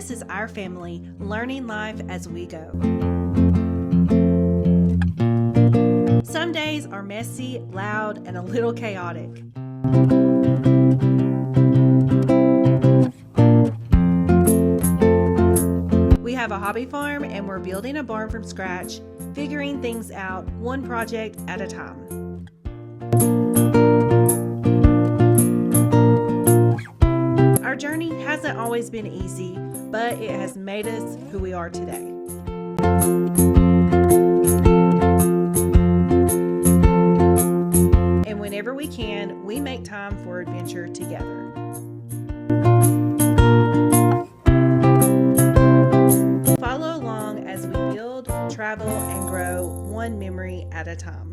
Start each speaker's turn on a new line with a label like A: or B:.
A: this is our family learning life as we go. Some days are messy, loud, and a little chaotic. We have a hobby farm and we're building a barn from scratch, figuring things out one project at a time. Our journey hasn't always been easy, but it has made us who we are today. And whenever we can, we make time for adventure together. Follow along as we build, travel, and grow one memory at a time.